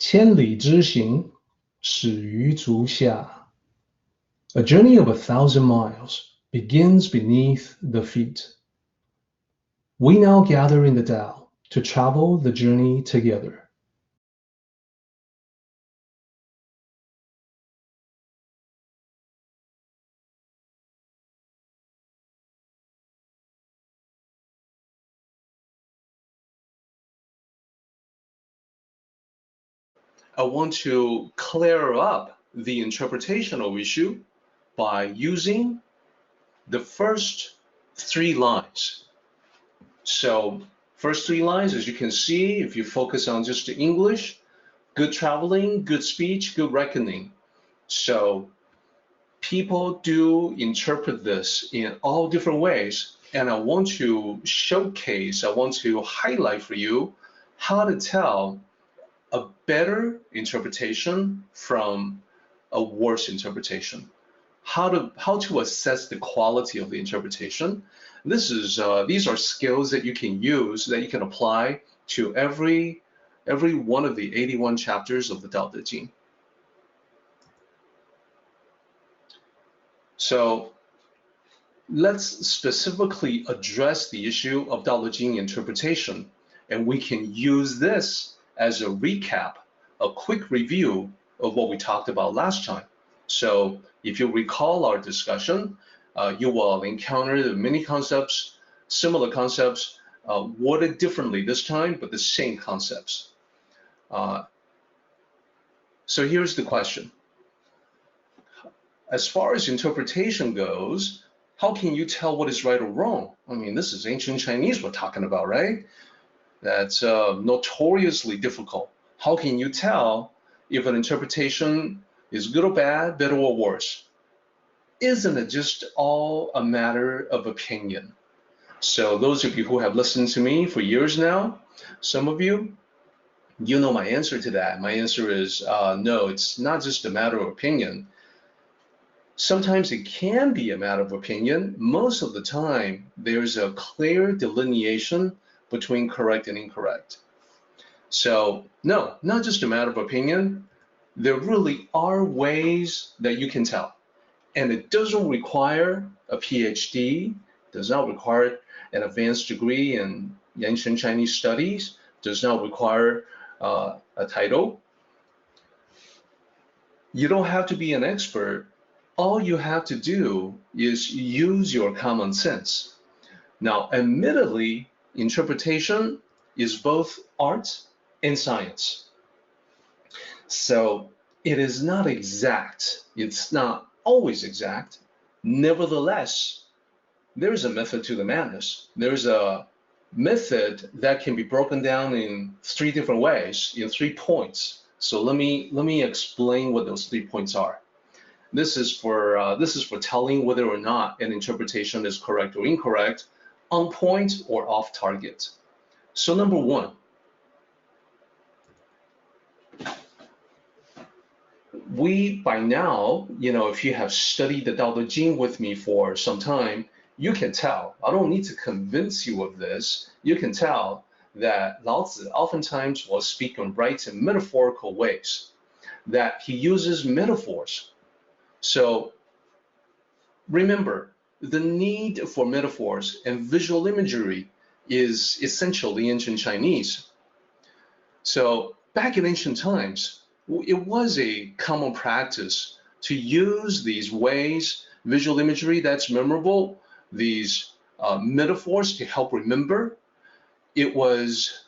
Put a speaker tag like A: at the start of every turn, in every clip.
A: 千里之行，始于足下. A journey of 1,000 miles begins beneath the feet. We now gather in the Tao to travel the journey together.
B: I want to clear up the interpretational issue by using the first 3 lines. So first 3 lines, as you can see, if you focus on just the English, good traveling, good speech, good reckoning. So people do interpret this in all different ways, and I want to showcase, I want to highlight for you how to tell a better interpretation from a worse interpretation. How to assess the quality of the interpretation. These are skills that you can use, that you can apply to every one of the 81 chapters of the Daodejing. So let's specifically address the issue of Daodejing interpretation, and we can use this as a recap, a quick review of what we talked about last time. So if you recall our discussion, you will encounter the many concepts, similar concepts, worded differently this time, but the same concepts. So here's the question. As far as interpretation goes, how can you tell what is right or wrong? I mean, this is ancient Chinese we're talking about, right? That's notoriously difficult. How can you tell if an interpretation is good or bad, better or worse? Isn't it just all a matter of opinion? So those of you who have listened to me for years now, some of you, you know my answer to that. My answer is no, it's not just a matter of opinion. Sometimes it can be a matter of opinion. Most of the time, there's a clear delineation between correct and incorrect. So no, not just a matter of opinion. There really are ways that you can tell. And it doesn't require a PhD, does not require an advanced degree in ancient Chinese studies, does not require a title. You don't have to be an expert. All you have to do is use your common sense. Now, admittedly, interpretation is both art and science. So it is not exact. It's not always exact. Nevertheless, there is a method to the madness. There's a method that can be broken down in 3 different ways, in 3 points. So let me explain what those 3 points are. This is for telling whether or not an interpretation is correct or incorrect, on point or off target. So number 1, we by now, if you have studied the Tao Te Ching with me for some time, you can tell. I don't need to convince you of this. You can tell that Lao Tzu oftentimes will speak and write in metaphorical ways, that he uses metaphors. So remember, the need for metaphors and visual imagery is essentially ancient Chinese. So back in ancient times, it was a common practice to use these ways, visual imagery that's memorable, these metaphors to help remember. It was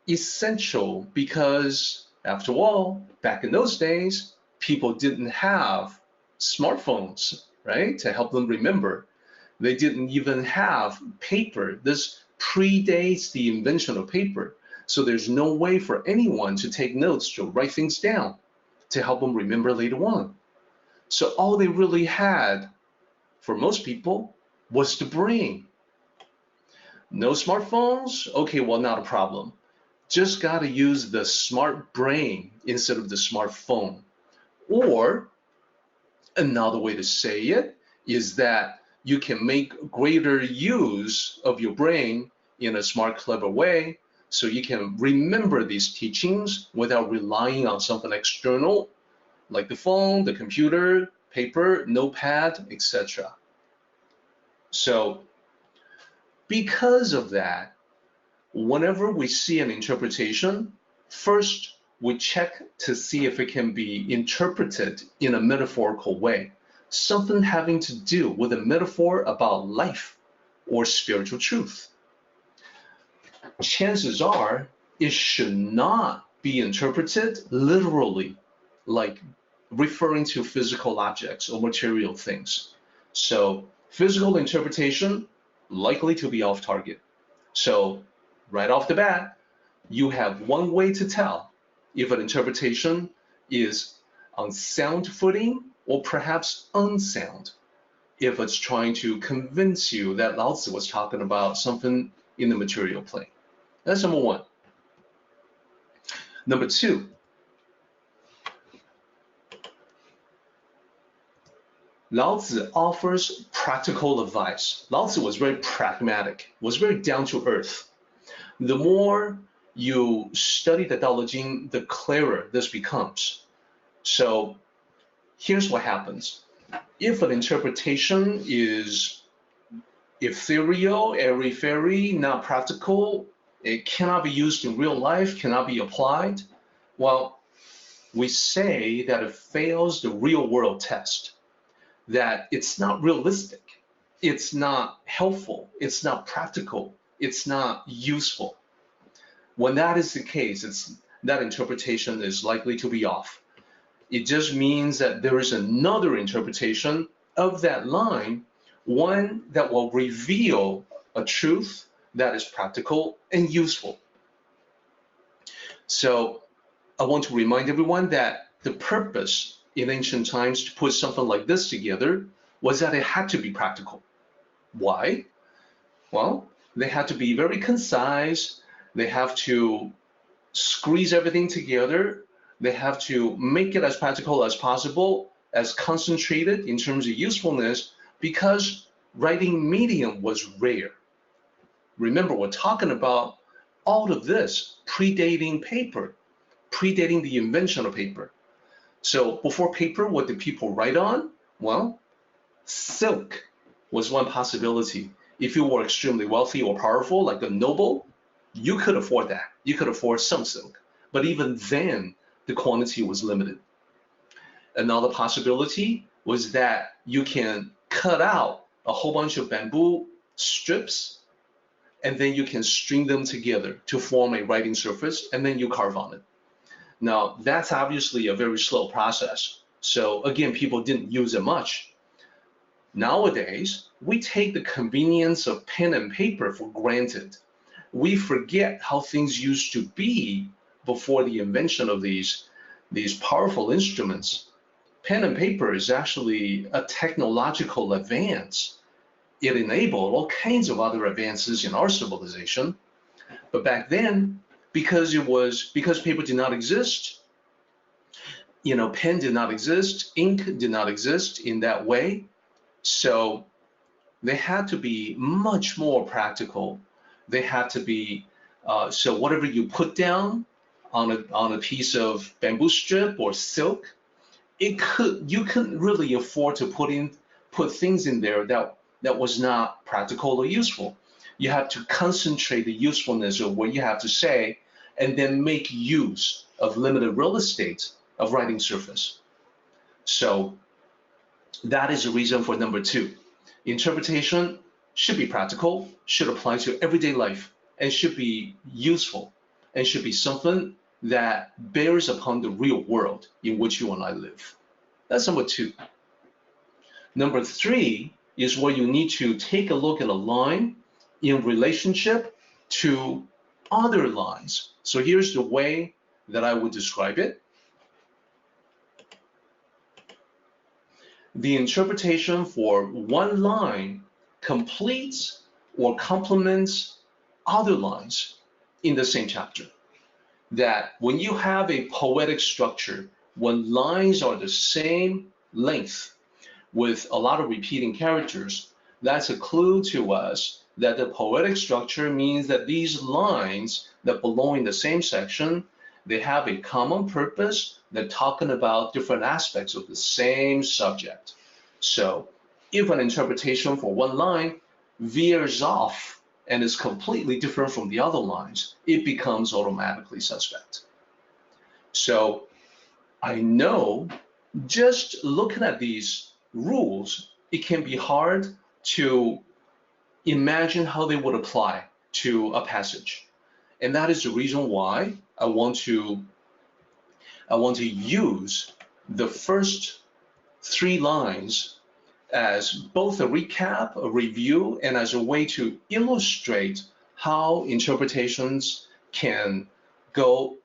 B: essential because, after all, back in those days, people didn't have smartphones, right, to help them remember. They didn't even have paper. This predates the invention of paper. So there's no way for anyone to take notes, to write things down, to help them remember later on. So all they really had, for most people, was the brain. No smartphones? Okay, well, not a problem. Just got to use the smart brain instead of the smartphone. Or another way to say it is that you can make greater use of your brain in a smart, clever way So you can remember these teachings without relying on something external, like the phone, the computer, paper, notepad, etc. So because of that, whenever we see an interpretation, first we check to see if it can be interpreted in a metaphorical way, something having to do with a metaphor about life or spiritual truth. Chances are it should not be interpreted literally, like referring to physical objects or material things. So physical interpretation likely to be off target. So right off the bat, you have one way to tell if an interpretation is on sound footing or perhaps unsound, if it's trying to convince you that Lao Tzu was talking about something in the material plane. That's number one. Number two, Lao Tzu offers practical advice. Lao Tzu was very pragmatic, was very down to earth. The more you study the Daodejing, the clearer this becomes. So here's what happens. If an interpretation is ethereal, airy-fairy, not practical, it cannot be used in real life, cannot be applied, well, we say that it fails the real world test, that it's not realistic, it's not helpful, it's not practical, it's not useful. When that is the case, that interpretation is likely to be off. It just means that there is another interpretation of that line, one that will reveal a truth that is practical and useful. So I want to remind everyone that the purpose in ancient times to put something like this together was that it had to be practical. Why? Well, they had to be very concise. They have to squeeze everything together. They have to make it as practical as possible, as concentrated in terms of usefulness, because writing medium was rare. Remember, we're talking about all of this predating paper, predating the invention of paper. So before paper, what did people write on? Well, silk was one possibility. If you were extremely wealthy or powerful, like a noble, you could afford that. You could afford some silk. But even then, the quantity was limited. Another possibility was that you can cut out a whole bunch of bamboo strips, and then you can string them together to form a writing surface, and then you carve on it. Now, that's obviously a very slow process. So again, people didn't use it much. Nowadays, we take the convenience of pen and paper for granted. We forget how things used to be before the invention of these powerful instruments. Pen and paper is actually a technological advance. It enabled all kinds of other advances in our civilization. But back then, because paper did not exist, pen did not exist, ink did not exist in that way. So they had to be much more practical. They had to be, so whatever you put down on a piece of bamboo strip or silk, you couldn't really afford to put things in there that was not practical or useful. You have to concentrate the usefulness of what you have to say and then make use of limited real estate of writing surface. So that is the reason for number two. Interpretation should be practical, should apply to everyday life, and should be useful, and should be something that bears upon the real world in which you and I live. That's number two. Number three is where you need to take a look at a line in relationship to other lines. So here's the way that I would describe it. The interpretation for one line completes or complements other lines in the same chapter. That when you have a poetic structure, when lines are the same length with a lot of repeating characters, that's a clue to us that the poetic structure means that these lines that belong in the same section, they have a common purpose. They're talking about different aspects of the same subject. So if an interpretation for one line veers off and is completely different from the other lines, it becomes automatically suspect. So I know just looking at these rules, it can be hard to imagine how they would apply to a passage. And that is the reason why I want to use the first 3 lines as both a recap, a review, and as a way to illustrate how interpretations can go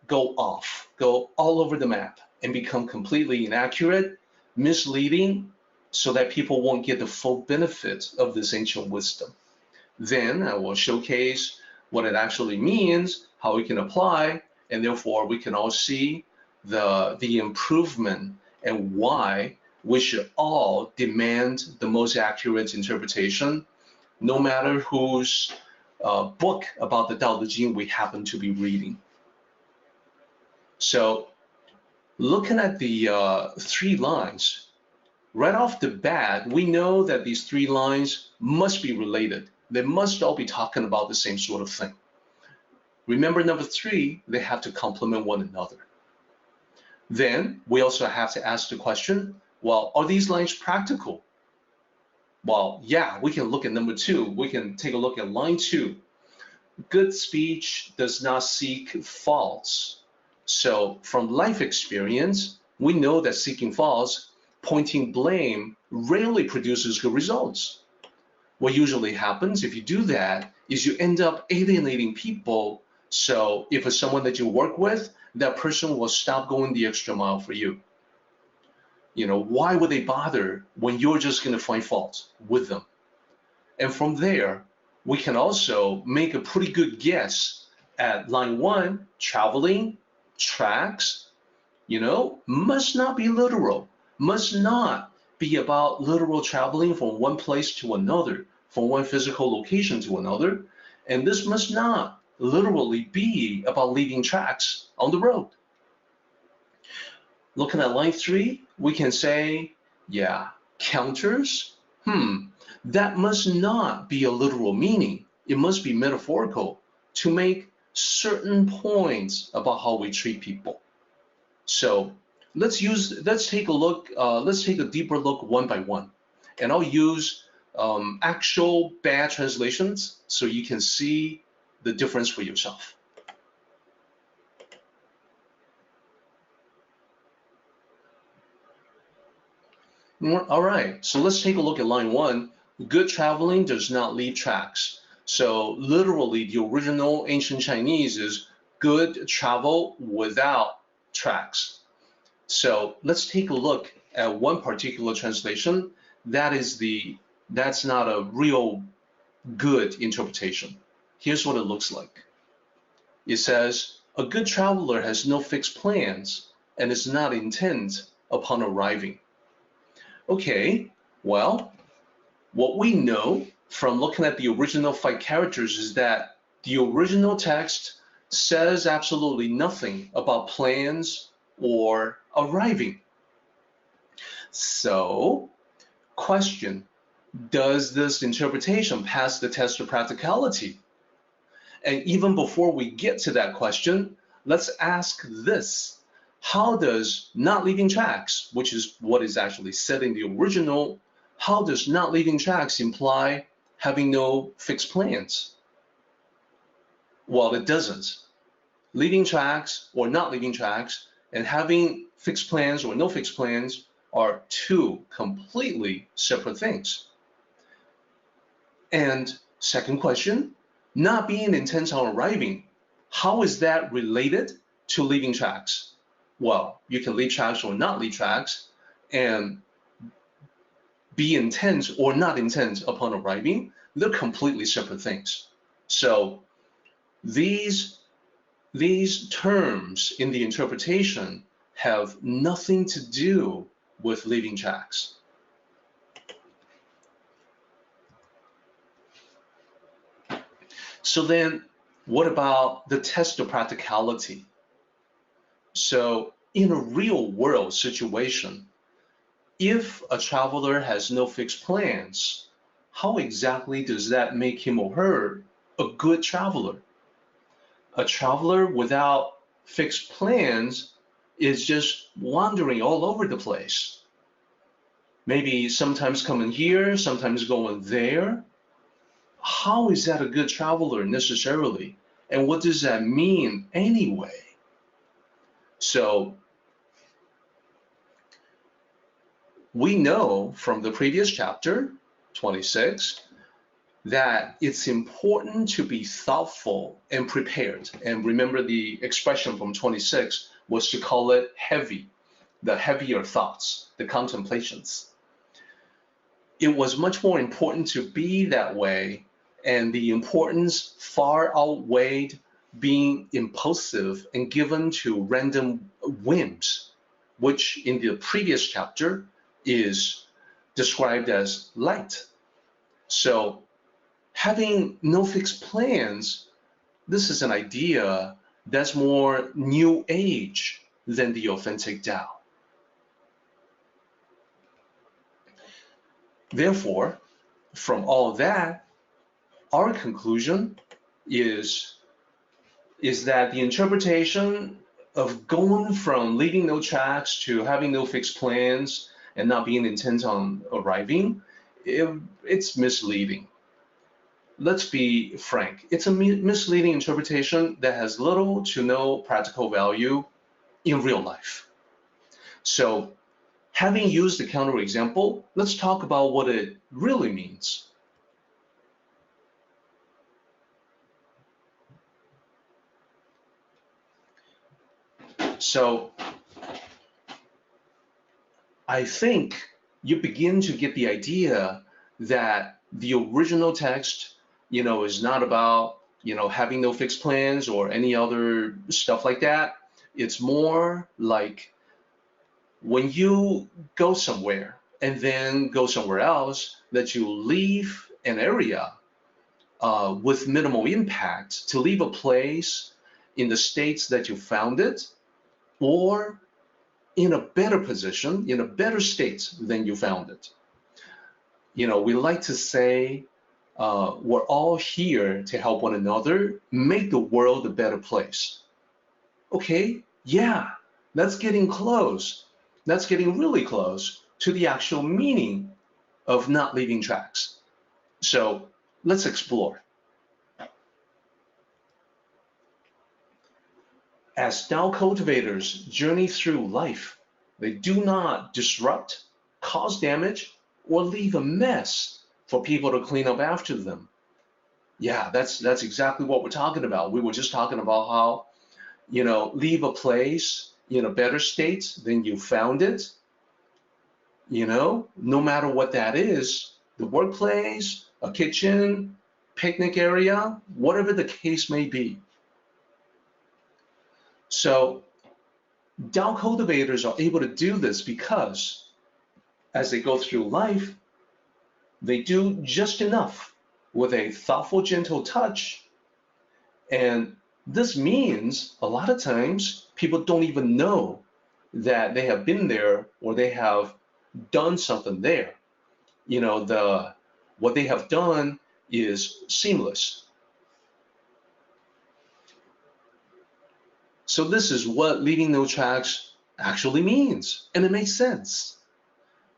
B: off, go all over the map and become completely inaccurate, misleading, so that people won't get the full benefit of this ancient wisdom. Then I will showcase what it actually means, how we can apply, and therefore we can all see the improvement and why we should all demand the most accurate interpretation, no matter whose book about the Daodejing we happen to be reading. So looking at the 3 lines, right off the bat, we know that these 3 lines must be related. They must all be talking about the same sort of thing. Remember number 3, they have to complement one another. Then we also have to ask the question, well, are these lines practical? Well, yeah, we can look at number 2. We can take a look at line 2. Good speech does not seek faults. So from life experience, we know that seeking faults, pointing blame, rarely produces good results. What usually happens if you do that is you end up alienating people. So if it's someone that you work with, that person will stop going the extra mile for you. You know, why would they bother when you're just going to find fault with them? And from there, we can also make a pretty good guess at line 1, traveling, tracks, you know, must not be literal, must not be about literal traveling from one place to another, from one physical location to another. And this must not literally be about leaving tracks on the road. Looking at line 3, we can say, yeah, counters, that must not be a literal meaning. It must be metaphorical to make certain points about how we treat people. So let's take a deeper look one by one. And I'll use actual bad translations so you can see the difference for yourself. All right, so let's take a look at line 1. Good traveling does not leave tracks. So literally, the original ancient Chinese is good travel without tracks. So let's take a look at one particular translation. That's not a real good interpretation. Here's what it looks like. It says, a good traveler has no fixed plans and is not intent upon arriving. Okay, well, what we know from looking at the original 5 characters is that the original text says absolutely nothing about plans or arriving. So, question, does this interpretation pass the test of practicality? And even before we get to that question, let's ask this. How does not leaving tracks, which is what is actually said in the original, how does not leaving tracks imply having no fixed plans? Well, it doesn't. Leaving tracks or not leaving tracks and having fixed plans or no fixed plans are 2 completely separate things. And second question, not being intent on arriving, how is that related to leaving tracks? Well, you can leave tracks or not leave tracks and be intent or not intent upon arriving. They're completely separate things. So these terms in the interpretation have nothing to do with leaving tracks. So then what about the test of practicality? So in a real world situation, if a traveler has no fixed plans, how exactly does that make him or her a good traveler? A traveler without fixed plans is just wandering all over the place. Maybe sometimes coming here, sometimes going there. How is that a good traveler necessarily? And what does that mean anyway? So we know from the previous chapter, 26, that it's important to be thoughtful and prepared. And remember, the expression from 26 was to call it heavy, the heavier thoughts, the contemplations. It was much more important to be that way, and the importance far outweighed being impulsive and given to random whims, which in the previous chapter is described as light. So having no fixed plans, this is an idea that's more new age than the authentic Tao. Therefore, from all that, our conclusion is that the interpretation of going from leaving no tracks to having no fixed plans and not being intent on arriving, it's misleading. Let's be frank, it's a misleading interpretation that has little to no practical value in real life. So, having used the counterexample, let's talk about what it really means. So, I think you begin to get the idea that the original text, is not about, having no fixed plans or any other stuff like that. It's more like when you go somewhere and then go somewhere else, that you leave an area with minimal impact, to leave a place in the states that you found it, or in a better position, in a better state than you found it. We like to say we're all here to help one another make the world a better place. Okay, yeah, that's getting close. That's getting really close to the actual meaning of not leaving tracks. So let's explore. As Tao cultivators journey through life, they do not disrupt, cause damage, or leave a mess for people to clean up after them. Yeah, that's exactly what we're talking about. We were just talking about how, leave a place in a better state than you found it. No matter what that is, the workplace, a kitchen, picnic area, whatever the case may be. So Tao cultivators are able to do this because as they go through life, they do just enough with a thoughtful, gentle touch. And this means a lot of times people don't even know that they have been there or they have done something there. What they have done is seamless. So this is what leaving no tracks actually means, and it makes sense.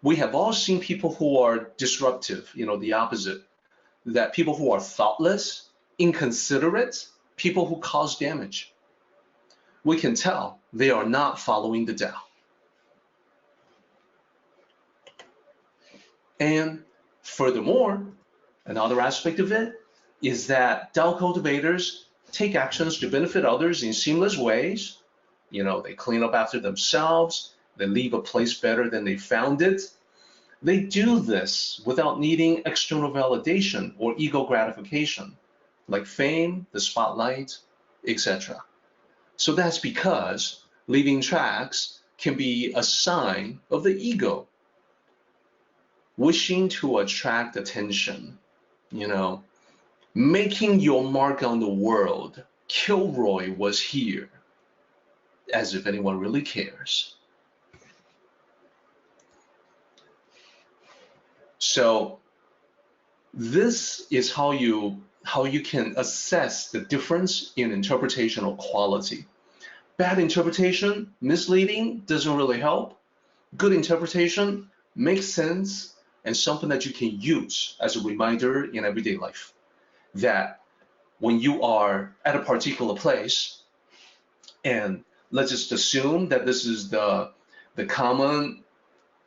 B: We have all seen people who are disruptive, the opposite, that people who are thoughtless, inconsiderate, people who cause damage. We can tell they are not following the Tao. And furthermore, another aspect of it is that Tao cultivators take actions to benefit others in seamless ways. They clean up after themselves, they leave a place better than they found it. They do this without needing external validation or ego gratification, like fame, the spotlight, etc. So that's because leaving tracks can be a sign of the ego, wishing to attract attention, Making your mark on the world, Kilroy was here, as if anyone really cares. So this is how you can assess the difference in interpretational quality. Bad interpretation, misleading, doesn't really help. Good interpretation makes sense and something that you can use as a reminder in everyday life. That when you are at a particular place, and let's just assume that this is the common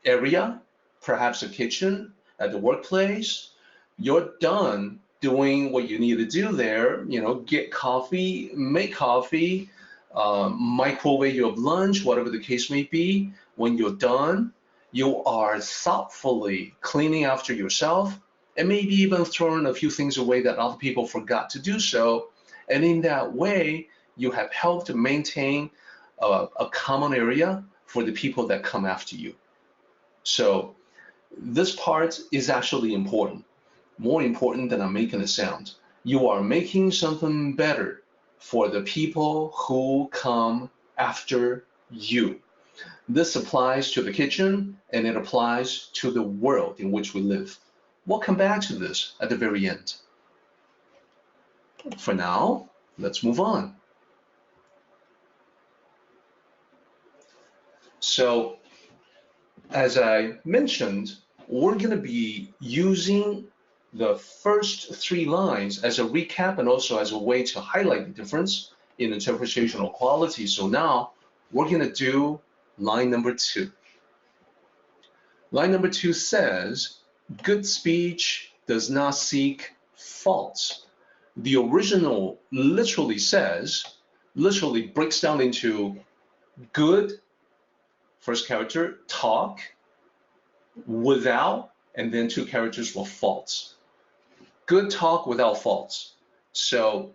B: area, perhaps a kitchen at the workplace, you're done doing what you need to do there, get coffee, make coffee, microwave your lunch, whatever the case may be. When you're done, you are thoughtfully cleaning after yourself and maybe even throwing a few things away that other people forgot to do so. And in that way, you have helped maintain a common area for the people that come after you. So this part is actually important, more important than I'm making it sound. You are making something better for the people who come after you. This applies to the kitchen and it applies to the world in which we live. We'll come back to this at the very end. For now, let's move on. So, as I mentioned, we're going to be using the first 3 lines as a recap and also as a way to highlight the difference in interpretational quality. So now we're going to do line number 2. Line number 2 says, good speech does not seek faults. The original literally breaks down into good, first character, talk, without, and then 2 characters for faults. Good talk without faults. So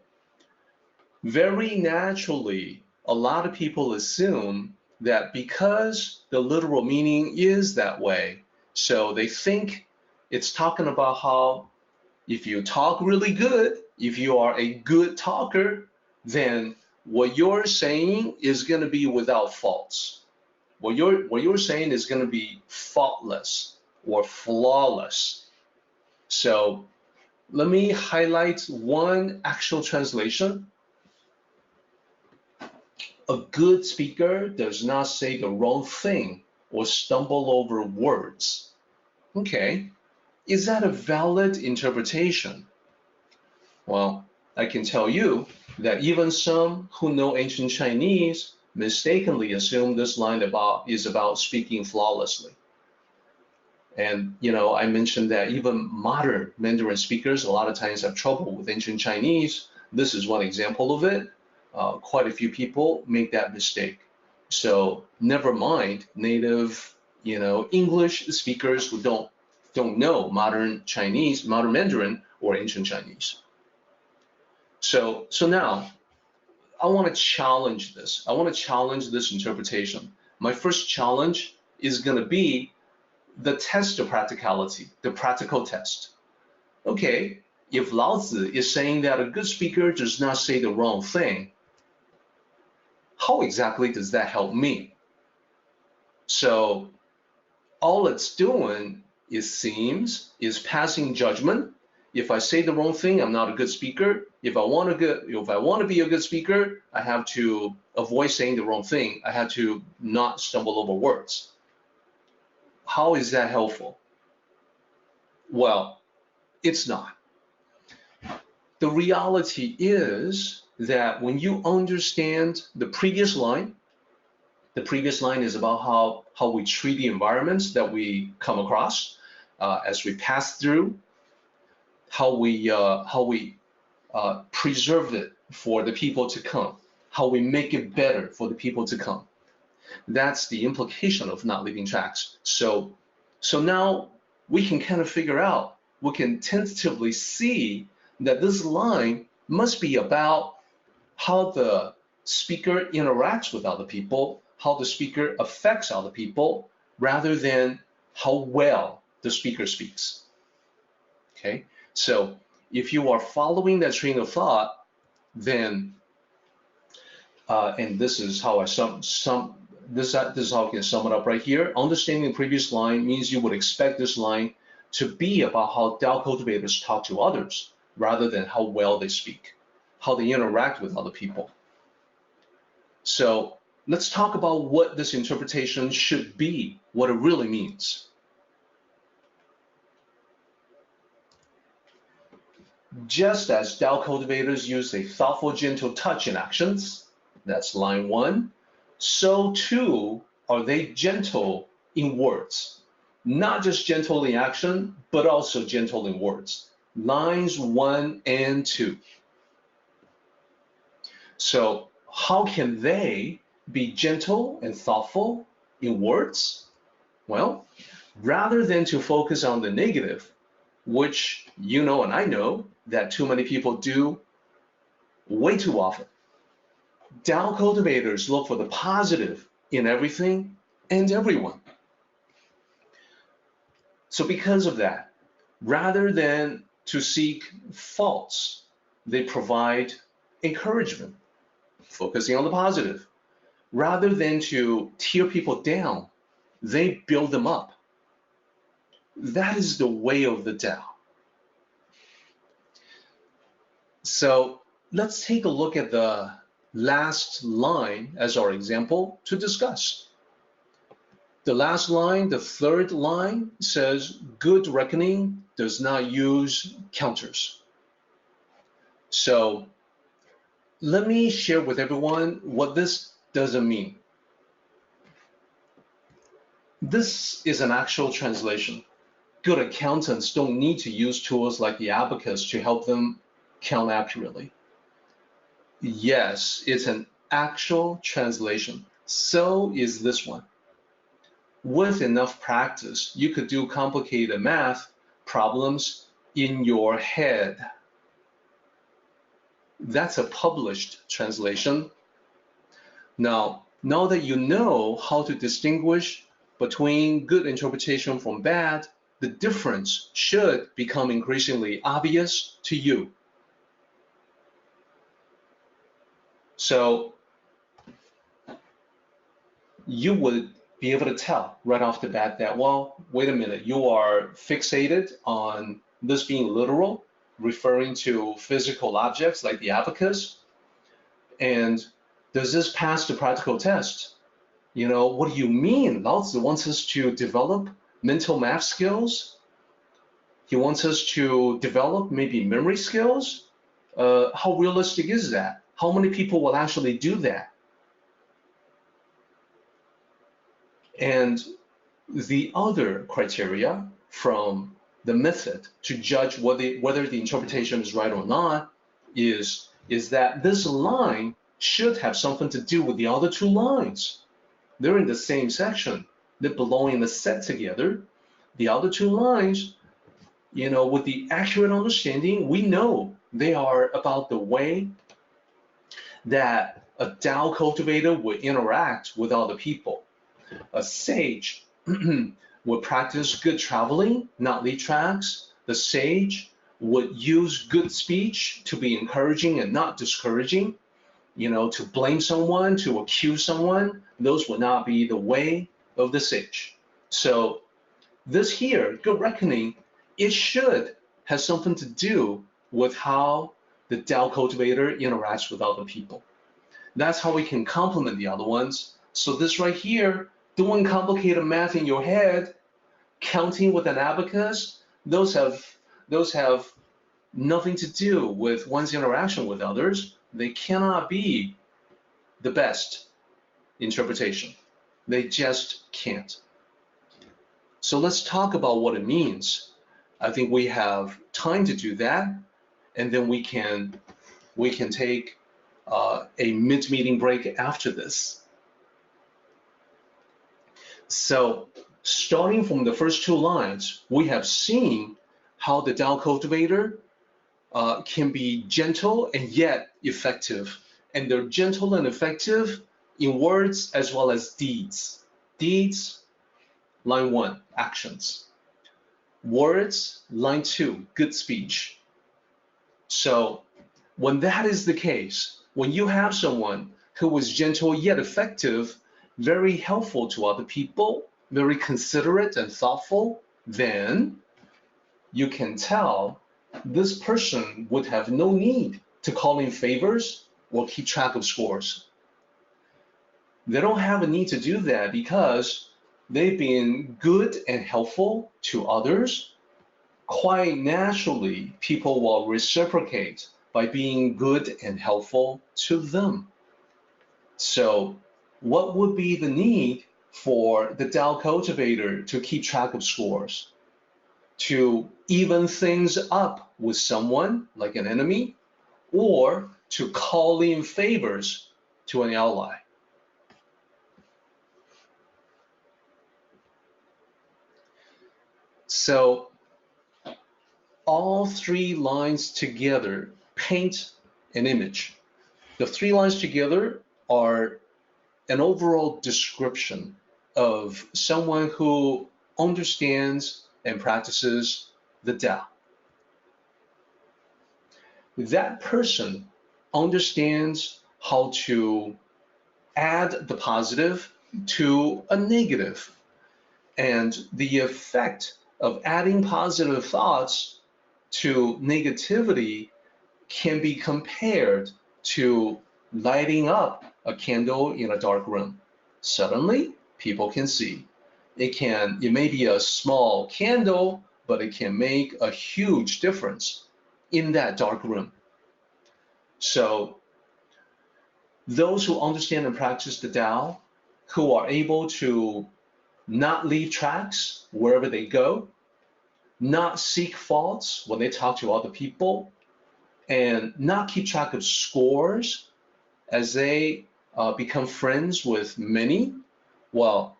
B: very naturally, a lot of people assume that because the literal meaning is that way, so they think it's talking about how if you talk really good, if you are a good talker, then what you're saying is going to be without faults. What you're saying is going to be faultless or flawless. So let me highlight one actual translation. A good speaker does not say the wrong thing or stumble over words. Okay, is that a valid interpretation? Well, I can tell you that even some who know ancient Chinese mistakenly assume this line is about speaking flawlessly. And I mentioned that even modern Mandarin speakers a lot of times have trouble with ancient Chinese. This is one example of it. Quite a few people make that mistake. So never mind native, English speakers who don't know modern Chinese, modern Mandarin, or ancient Chinese. So now I want to challenge this. I want to challenge this interpretation. My first challenge is going to be the test of practicality, the practical test. Okay, if Lao Zi is saying that a good speaker does not say the wrong thing, how exactly does that help me? So all it's doing, it seems, is passing judgment. If I say the wrong thing, I'm not a good speaker. If I want to be a good speaker, I have to avoid saying the wrong thing. I have to not stumble over words. How is that helpful? Well, it's not. The reality is that when you understand the previous line is about how we treat the environments that we come across as we pass through, how we preserve it for the people to come, how we make it better for the people to come. That's the implication of not leaving tracks. So now we can kind of figure out, we can tentatively see that this line must be about how the speaker interacts with other people, how the speaker affects other people, rather than how well the speaker speaks. Okay, so if you are following that train of thought, then and this is how I this is how I can sum it up right here. Understanding the previous line means you would expect this line to be about how Tao cultivators talk to others, rather than how well they speak, how they interact with other people. So let's talk about what this interpretation should be, what it really means. Just as Tao cultivators use a thoughtful, gentle touch in actions, that's line 1, so too are they gentle in words. Not just gentle in action, but also gentle in words. Lines 1 and 2. So how can they be gentle and thoughtful in words? Well, rather than to focus on the negative, which you know and I know that too many people do way too often, Tao cultivators look for the positive in everything and everyone. So because of that, rather than to seek faults, they provide encouragement, focusing on the positive. Rather than to tear people down, they build them up. That is the way of the Tao. So let's take a look at the last line as our example to discuss. The last line, the third line, says good reckoning does not use counters. So let me share with everyone what this doesn't mean. This is an actual translation. Good accountants don't need to use tools like the abacus to help them count accurately. Yes, it's an actual translation. So is this one. With enough practice, you could do complicated math problems in your head. That's a published translation. Now that you know how to distinguish between good interpretation from bad, the difference should become increasingly obvious to you. So you would be able to tell right off the bat that, well, wait a minute, you are fixated on this being literal, referring to physical objects like the abacus. And does this pass the practical test? You know, what do you mean? Lao Tzu wants us to develop mental math skills. He wants us to develop maybe memory skills. How realistic is that? How many people will actually do that? And the other criteria from the method to judge whether the interpretation is right or not is that this line should have something to do with the other two lines. They're in the same section. They belong in the set together. The other two lines, you know, with the accurate understanding, we know they are about the way that a Tao cultivator would interact with other people. A sage would practice good traveling, not lead tracks. The sage would use good speech to be encouraging and not discouraging. You know, to blame someone, to accuse someone, those would not be the way of the sage. So this here, good reckoning, it should have something to do with how the Tao cultivator interacts with other people. That's how we can complement the other ones. So this right here, doing complicated math in your head, counting with an abacus, those have nothing to do with one's interaction with others. They cannot be the best interpretation. They just can't. So let's talk about what it means. I think we have time to do that, and then we can take a mid-meeting break after this. So starting from the first two lines, we have seen how the Tao cultivator can be gentle and yet effective. And they're gentle and effective in words as well as deeds. Deeds, line 1, actions. Words, line 2, good speech. So when that is the case, when you have someone who is gentle yet effective, very helpful to other people, very considerate and thoughtful, then you can tell this person would have no need to call in favors or keep track of scores. They don't have a need to do that because they've been good and helpful to others. Quite naturally, people will reciprocate by being good and helpful to them. So what would be the need for the Tao cultivator to keep track of scores? To even things up with someone like an enemy, or to call in favors to an ally? So all three lines together paint an image. The three lines together are an overall description of someone who understands and practices the Tao. That person understands how to add the positive to a negative, and the effect of adding positive thoughts to negativity can be compared to lighting up a candle in a dark room. Suddenly, people can see. It may be a small candle, but it can make a huge difference in that dark room. So those who understand and practice the Tao, who are able to not leave tracks wherever they go, not seek faults when they talk to other people, and not keep track of scores as they become friends with many, well,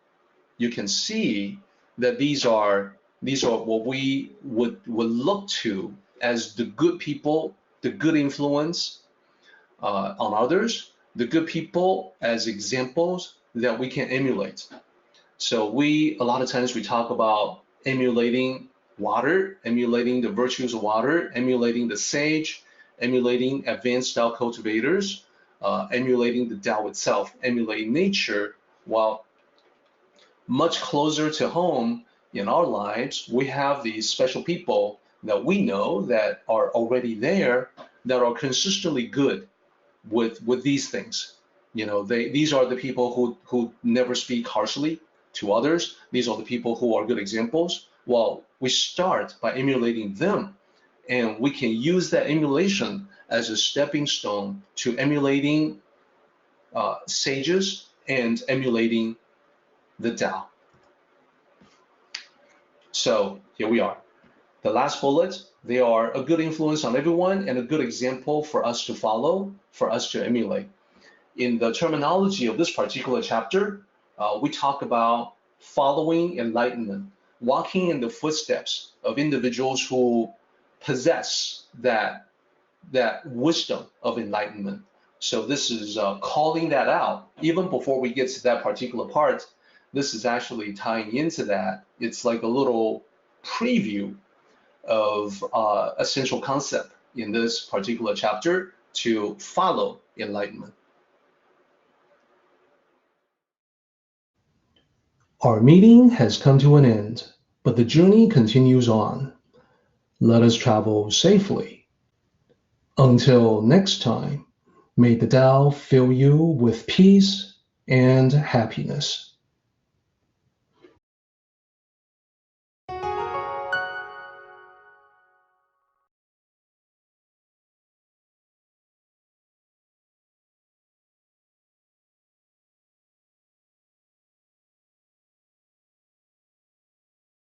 B: you can see that these are what we would look to as the good people, the good influence on others, the good people as examples that we can emulate. So a lot of times we talk about emulating water, emulating the virtues of water, emulating the sage, emulating advanced Tao cultivators, emulating the Tao itself, emulating nature. While much closer to home in our lives, we have these special people that we know that are already there, that are consistently good with these things. These are the people who never speak harshly to others. These are the people who are good examples. Well, we start by emulating them, and we can use that emulation as a stepping stone to emulating sages and emulating the Tao. So here we are. The last bullet, they are a good influence on everyone and a good example for us to follow, for us to emulate. In the terminology of this particular chapter, we talk about following enlightenment, walking in the footsteps of individuals who possess that wisdom of enlightenment. So this is calling that out. Even before we get to that particular part, this is actually tying into that. It's like a little preview of a central concept in this particular chapter to follow enlightenment.
A: Our meeting has come to an end, but the journey continues on. Let us travel safely. Until next time, may the Tao fill you with peace and happiness.